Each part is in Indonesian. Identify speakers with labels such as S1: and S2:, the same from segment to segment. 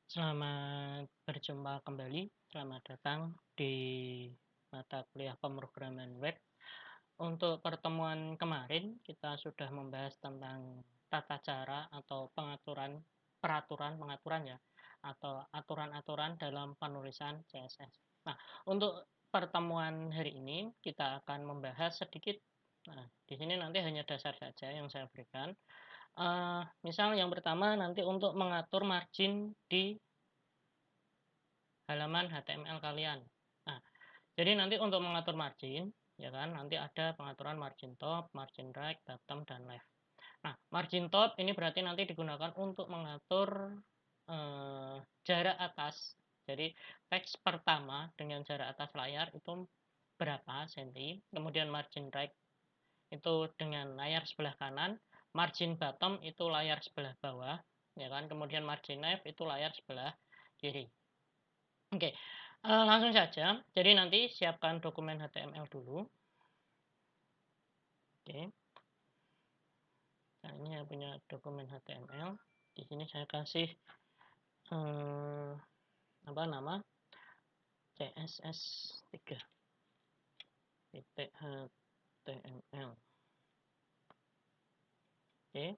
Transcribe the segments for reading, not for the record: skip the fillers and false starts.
S1: Selamat berjumpa kembali. Selamat datang di mata kuliah pemrograman web. Untuk pertemuan kemarin, kita sudah membahas tentang tata cara atau pengaturan ya, atau aturan-aturan dalam penulisan CSS. Nah, untuk pertemuan hari ini kita akan membahas sedikit. Nah, di sini nanti hanya dasar saja yang saya berikan. Misal yang pertama nanti untuk mengatur margin di halaman HTML kalian. Nah, jadi nanti untuk mengatur margin, ya kan, nanti ada pengaturan margin top, margin right, bottom, dan left. Nah, margin top ini berarti nanti digunakan untuk mengatur jarak atas. Jadi teks pertama dengan jarak atas layar itu berapa senti, kemudian margin right itu dengan layar sebelah kanan, margin bottom itu layar sebelah bawah, ya kan, kemudian margin left itu layar sebelah kiri. Oke, langsung saja. Jadi nanti siapkan dokumen HTML dulu. Oke. Nah, ini saya punya dokumen HTML. Di sini saya kasih apa nama? CSS3 titik HTML. Oke.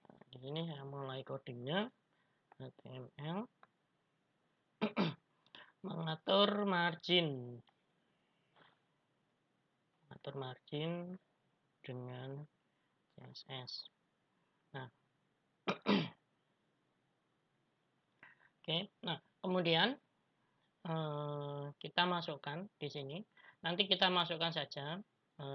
S1: Nah, di sini saya mulai codingnya. HTML mengatur margin. Mengatur margin dengan CSS. Nah, oke. Nah, kemudian kita masukkan di sini. Nanti kita masukkan saja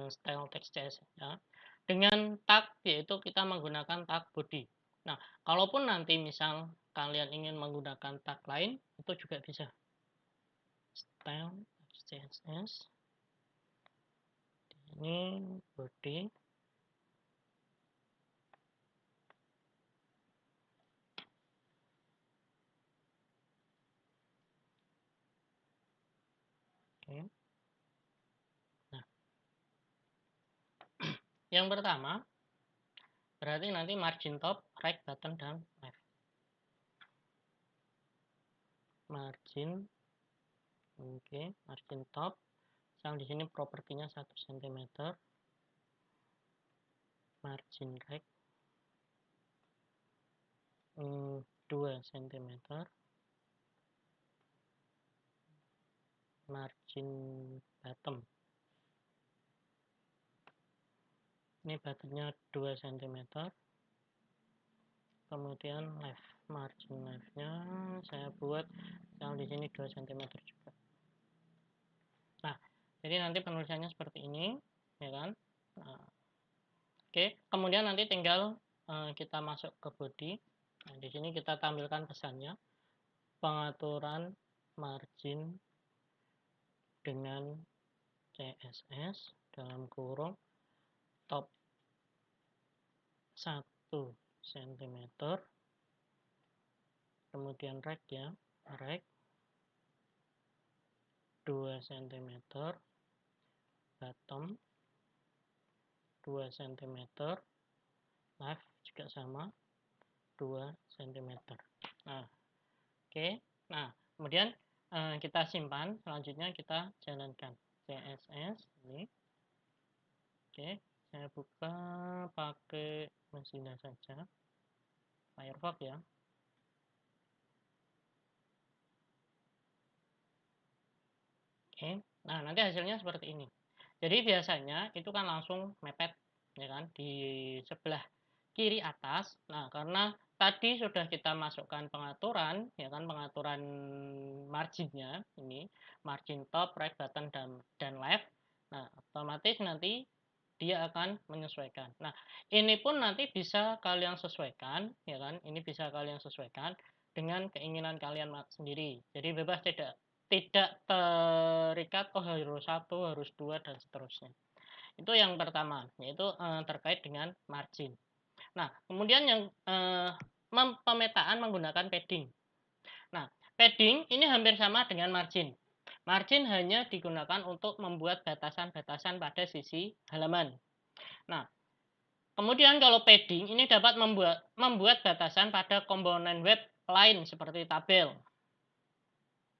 S1: style text CSS ya. Dengan tag yaitu kita menggunakan tag body. Nah, kalaupun nanti misal kalian ingin menggunakan tag lain, itu juga bisa. Style text CSS. Ini body. Oke. Nah, yang pertama berarti nanti margin top, right button, dan left. Margin, oke, margin top. Misal di sini propertinya 1 cm. Margin right 2 cm. Margin bottom ini bottomnya 2 cm. Kemudian left, margin leftnya saya buat yang di sini 2 cm juga. Nah, jadi nanti penulisannya seperti ini, ya kan. Nah, oke, kemudian nanti tinggal kita masuk ke body. Nah, di sini kita tampilkan pesannya, pengaturan margin dengan CSS dalam kurung top 1 cm, kemudian right ya, right 2 cm, bottom 2 cm, left juga sama 2 cm. Nah, oke. Nah, kemudian kita simpan, selanjutnya kita jalankan CSS ini. Oke, saya buka pakai Mozilla saja, Firefox ya. Oke, nah nanti hasilnya seperti ini. Jadi biasanya itu kan langsung mepet, ya kan, di sebelah kiri atas. Nah, karena tadi sudah kita masukkan pengaturan, ya kan, pengaturan marginnya ini, margin top, right button, dan left. Nah, otomatis nanti dia akan menyesuaikan. Nah, ini pun nanti bisa kalian sesuaikan, ya kan, ini bisa kalian sesuaikan dengan keinginan kalian sendiri. Jadi bebas, tidak terikat harus 1, harus 2, dan seterusnya. Itu yang pertama, yaitu terkait dengan margin. Nah, kemudian yang pemetaan menggunakan padding. Nah, padding ini hampir sama dengan margin. Margin hanya digunakan untuk membuat batasan-batasan pada sisi halaman. Nah, kemudian kalau padding ini dapat membuat batasan pada komponen web lain seperti tabel.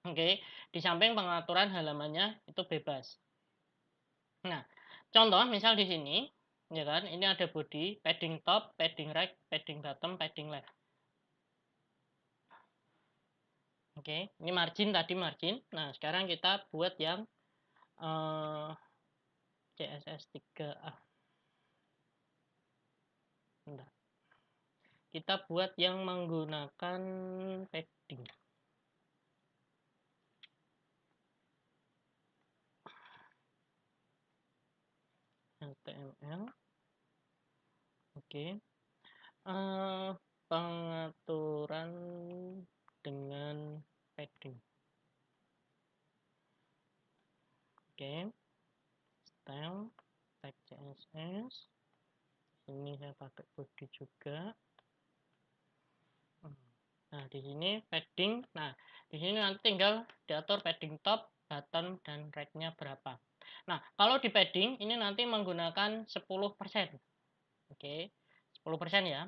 S1: Oke, di samping pengaturan halamannya itu bebas. Nah, contoh misal di sini, ya kan, ini ada body, padding top, padding right, padding bottom, padding left. Oke, ini margin tadi margin. Nah, sekarang kita buat yang CSS 3A. Bentar. Kita buat yang menggunakan padding. HTML. Oke. Pengaturan dengan padding. Oke. Style tag CSS. Ini saya pakai body juga. Nah, di sini padding. Nah, di sini nanti tinggal diatur padding top, bottom, dan right-nya berapa. Nah, kalau di padding ini nanti menggunakan 10%. Oke, 10% ya.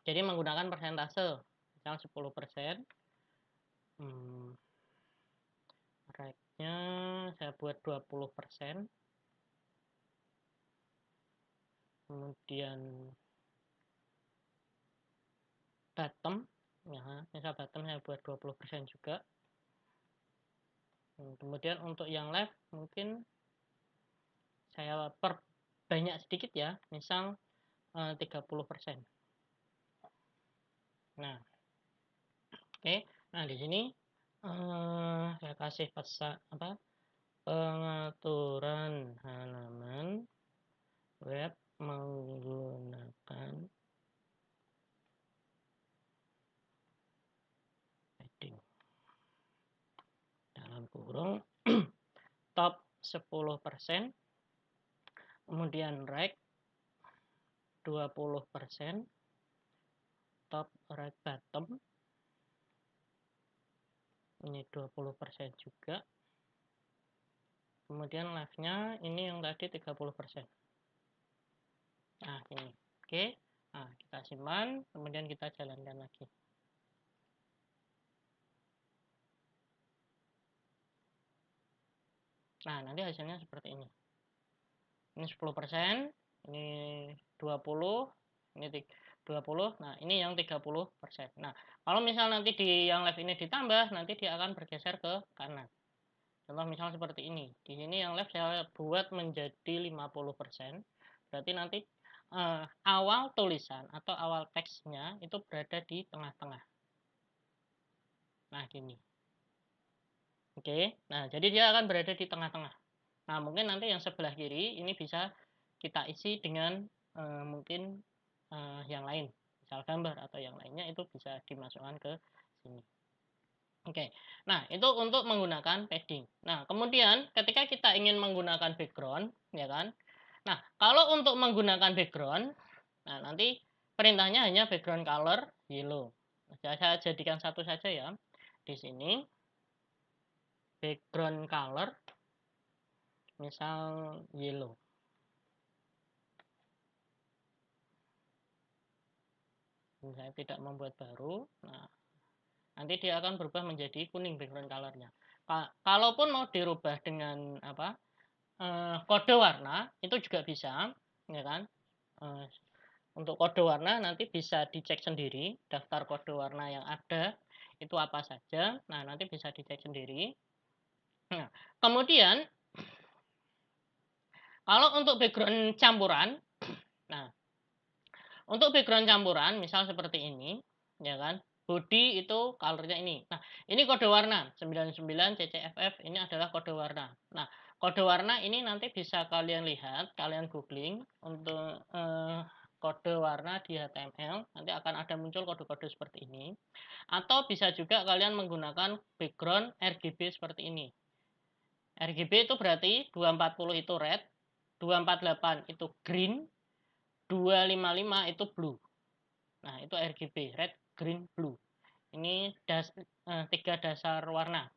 S1: Jadi menggunakan persentase. Misal 10%. Right-nya saya buat 20%. Kemudian bottom, ya, misal bottom saya buat 20% juga. Kemudian untuk yang left mungkin saya perbanyak sedikit ya, misal 30%. Nah, oke. Nah, di sini saya kasih pesan apa? Pengaturan halaman web menggunakan padding. Dalam kurung top 10%, kemudian right 20%, top right bottom ini 20% juga, kemudian left-nya ini yang tadi 30%. Nah, ini oke. Nah, kita simpan, kemudian kita jalankan lagi. Nah, nanti hasilnya seperti ini. Ini 10%, ini 20, ini 20. Nah, ini yang 30%. Nah, kalau misal nanti di yang left ini ditambah, nanti dia akan bergeser ke kanan. Contoh misal seperti ini. Di sini yang left saya buat menjadi 50%. Berarti nanti awal tulisan atau awal teksnya itu berada di tengah-tengah. Nah, gini. Oke. Nah, jadi dia akan berada di tengah-tengah. Nah, mungkin nanti yang sebelah kiri ini bisa kita isi dengan mungkin yang lain. Misal gambar atau yang lainnya itu bisa dimasukkan ke sini. Oke, nah itu untuk menggunakan padding. Nah, kemudian ketika kita ingin menggunakan background, ya kan? Nah, kalau untuk menggunakan background, nah nanti perintahnya hanya background color yellow. Saya jadikan satu saja ya. Di sini background color misal yellow. Saya tidak membuat baru. Nah, nanti dia akan berubah menjadi kuning background colornya. Kalaupun mau dirubah dengan apa kode warna itu juga bisa, ya kan? Untuk kode warna nanti bisa dicek sendiri daftar kode warna yang ada itu apa saja. Nah, nanti bisa dicek sendiri. Nah, kemudian kalau untuk background campuran, nah untuk background campuran misal seperti ini, ya kan? Body itu colornya ini. Nah, ini kode warna 99 CCFF ini adalah kode warna. Nah, kode warna ini nanti bisa kalian lihat, kalian googling untuk kode warna di HTML. Nanti akan ada muncul kode-kode seperti ini. Atau bisa juga kalian menggunakan background RGB seperti ini. RGB itu berarti 240 itu red, 248 itu green, 255 itu blue. Nah, itu RGB, red, green, blue. Ini 3 dasar warna.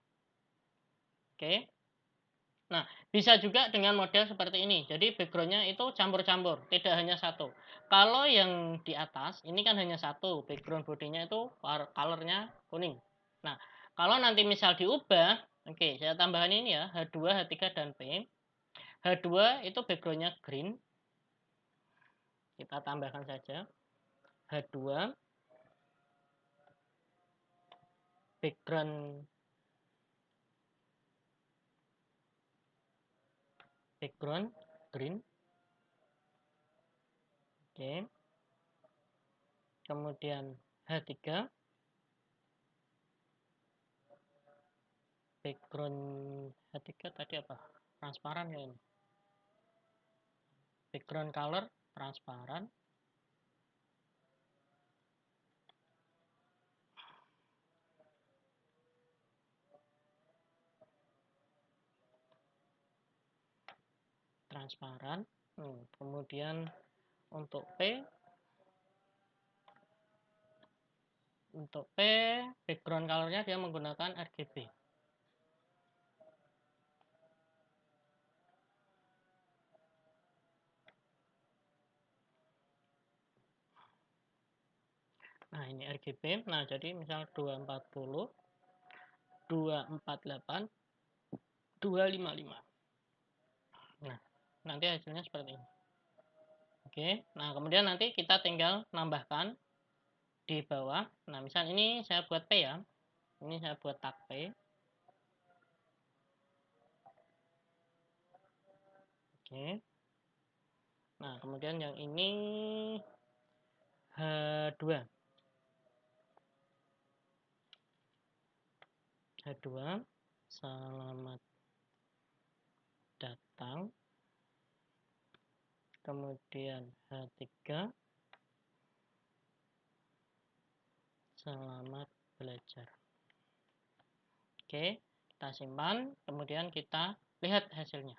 S1: Oke. Nah, bisa juga dengan model seperti ini. Jadi backgroundnya itu campur-campur, tidak hanya satu. Kalau yang di atas, ini kan hanya satu, background bodinya itu colornya kuning. Nah, kalau nanti misal diubah, oke, saya tambahkan ini ya, H2, H3, dan P. H2 itu backgroundnya green. Kita tambahkan saja. H2, background green. Oke. Kemudian H3, background H3 tadi apa? Transparan ya ini. Background color transparan. Transparan. Kemudian untuk P, background colornya dia menggunakan RGB. Nah, ini RGB. Nah, jadi misal 240, 248, 255. Nah, nanti hasilnya seperti ini. Oke, nah kemudian nanti kita tinggal nambahkan di bawah. Nah, misal ini saya buat P ya. Ini saya buat tag P. Oke. Nah, kemudian yang ini H2. H2, selamat datang. Kemudian H3, selamat belajar. Oke, kita simpan, kemudian kita lihat hasilnya.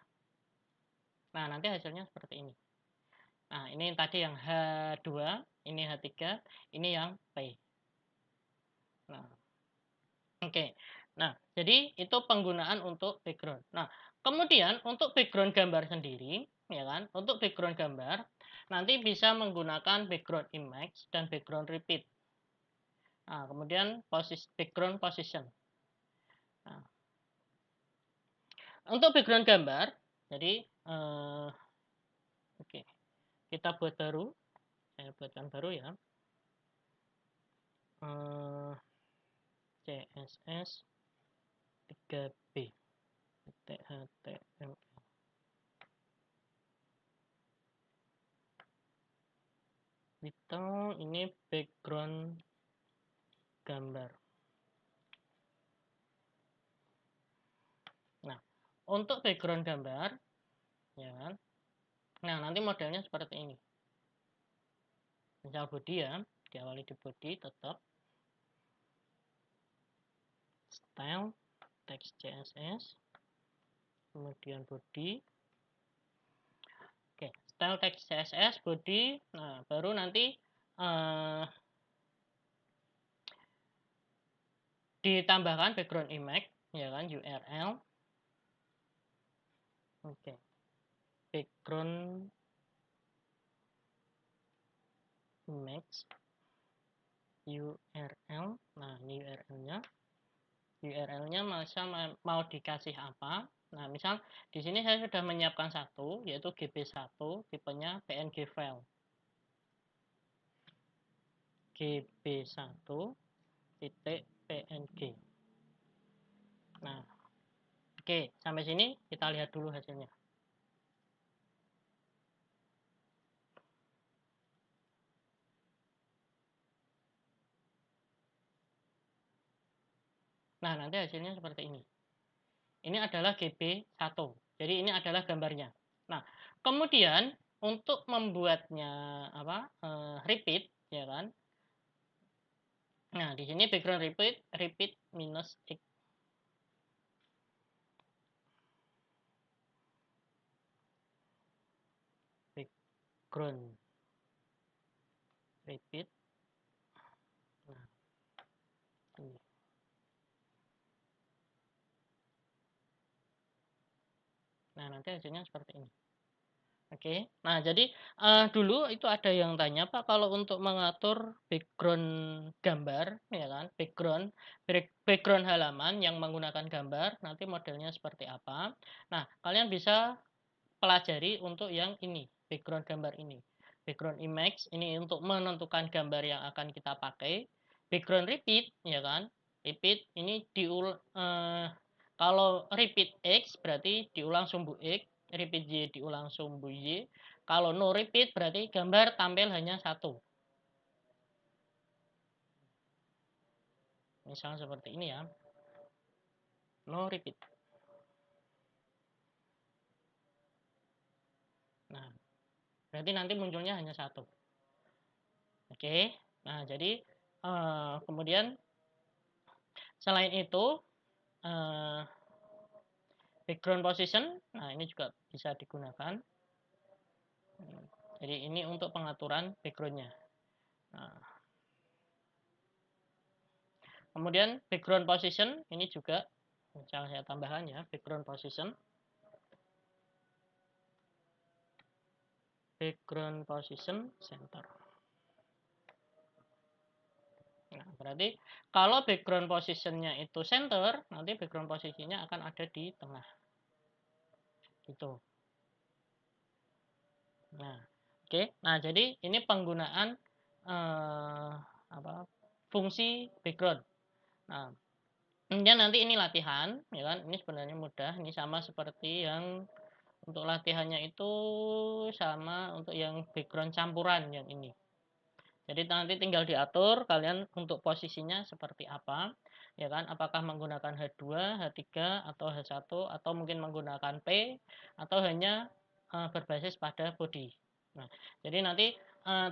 S1: Nah, nanti hasilnya seperti ini. Nah, ini tadi yang H2, ini H3, ini yang P. Nah, oke. Nah, jadi itu penggunaan untuk background. Nah, kemudian untuk background gambar sendiri, ya kan? Untuk background gambar, nanti bisa menggunakan background image dan background repeat. Nah, kemudian background position. Nah, untuk background gambar, jadi oke, kita buat baru. Saya buatkan baru ya. CSS 3B HTML. Itu ini background gambar. Nah, untuk background gambar, ya kan? Nah, nanti modelnya seperti ini. Misal body ya, diawali di body tetap style text CSS, kemudian body. Oke, style text CSS body. Nah, baru nanti ditambahkan background image, ya kan, URL. Oke, background image URL. Nah, ini URL-nya mau dikasih apa? Nah, misal di sini saya sudah menyiapkan satu, yaitu GB1, tipenya PNG file. GB1.png. Nah, oke, sampai sini kita lihat dulu hasilnya. Nah, nanti hasilnya seperti ini. Ini adalah GB1. Jadi ini adalah gambarnya. Nah, kemudian untuk membuatnya repeat, ya kan? Nah, di sini background repeat minus x. Background repeat. Nah, ini. Nah, nanti hasilnya seperti ini. Oke. Nah, jadi dulu itu ada yang tanya, Pak, kalau untuk mengatur background gambar, ya kan, background halaman yang menggunakan gambar, nanti modelnya seperti apa. Nah, kalian bisa pelajari untuk yang ini, background gambar ini. Background image ini untuk menentukan gambar yang akan kita pakai. Background repeat, ya kan, repeat ini kalau repeat X berarti diulang sumbu X, repeat Y diulang sumbu Y. Kalau no repeat berarti gambar tampil hanya satu. Misalnya seperti ini ya. No repeat. Nah, berarti nanti munculnya hanya satu. Oke. Nah, jadi kemudian selain itu background position, nah ini juga bisa digunakan. Jadi ini untuk pengaturan backgroundnya. Nah, kemudian background position ini juga bisa saya tambahkan ya, background position center. Nah, berarti kalau background positionnya itu center, nanti background posisinya akan ada di tengah. Gitu. Nah, oke. Nah, jadi ini penggunaan fungsi background. Nah, kemudian nanti ini latihan, ya kan? Ini sebenarnya mudah. Ini sama seperti yang untuk latihannya itu sama untuk yang background campuran yang ini. Jadi nanti tinggal diatur kalian untuk posisinya seperti apa, ya kan? Apakah menggunakan H2, H3 atau H1 atau mungkin menggunakan P atau hanya berbasis pada body. Nah, jadi nanti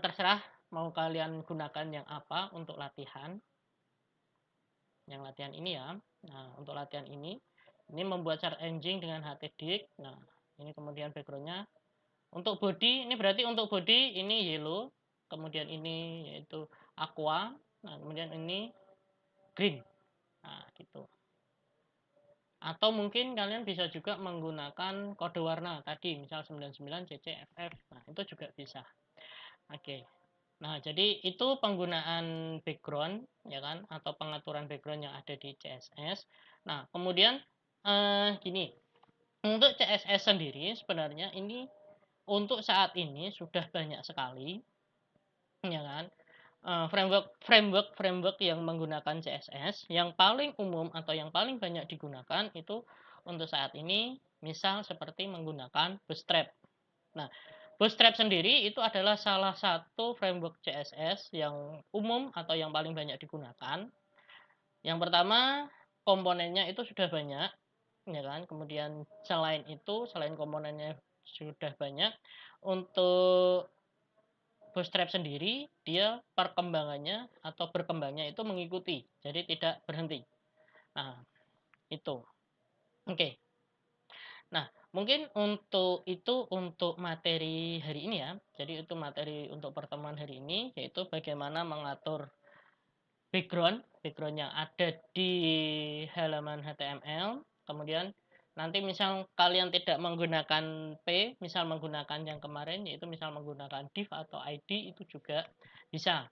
S1: terserah mau kalian gunakan yang apa untuk latihan. Yang latihan ini ya. Nah, untuk latihan ini membuat search engine dengan HTDIC. Nah, ini kemudian backgroundnya. Untuk body, ini berarti untuk body ini yellow, kemudian ini yaitu aqua, nah kemudian ini green. Nah, gitu. Atau mungkin kalian bisa juga menggunakan kode warna tadi, misal 99 CCFF. Nah, itu juga bisa. Oke. Nah, jadi itu penggunaan background, ya kan, atau pengaturan background yang ada di CSS. Nah, kemudian gini, untuk CSS sendiri sebenarnya ini untuk saat ini sudah banyak sekali, ya kan, framework yang menggunakan CSS. Yang paling umum atau yang paling banyak digunakan itu untuk saat ini, misal seperti menggunakan Bootstrap. Nah, Bootstrap sendiri itu adalah salah satu framework CSS yang umum atau yang paling banyak digunakan. Yang pertama, komponennya itu sudah banyak, ya kan. Kemudian selain itu, selain komponennya sudah banyak, untuk Bootstrap sendiri dia perkembangannya atau berkembangnya itu mengikuti, jadi tidak berhenti. Nah, itu. Oke. Nah, mungkin untuk materi hari ini ya. Jadi itu materi untuk pertemuan hari ini, yaitu bagaimana mengatur background yang ada di halaman HTML. Kemudian nanti misal kalian tidak menggunakan P, misal menggunakan yang kemarin, yaitu misal menggunakan div atau ID, itu juga bisa.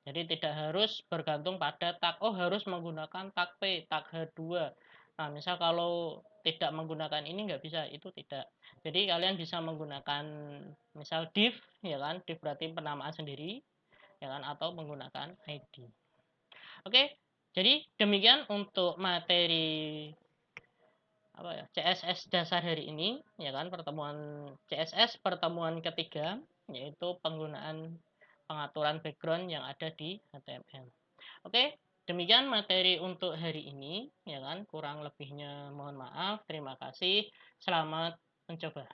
S1: Jadi tidak harus bergantung pada tag, oh harus menggunakan tag P, tag H2. Nah, misal kalau tidak menggunakan ini nggak bisa, itu tidak. Jadi kalian bisa menggunakan misal div, ya kan, div berarti penamaan sendiri, ya kan, atau menggunakan ID. Oke, jadi demikian untuk materi CSS dasar hari ini, ya kan, pertemuan CSS pertemuan ketiga, yaitu penggunaan pengaturan background yang ada di HTML. Oke, demikian materi untuk hari ini, ya kan, kurang lebihnya mohon maaf, terima kasih, selamat mencoba.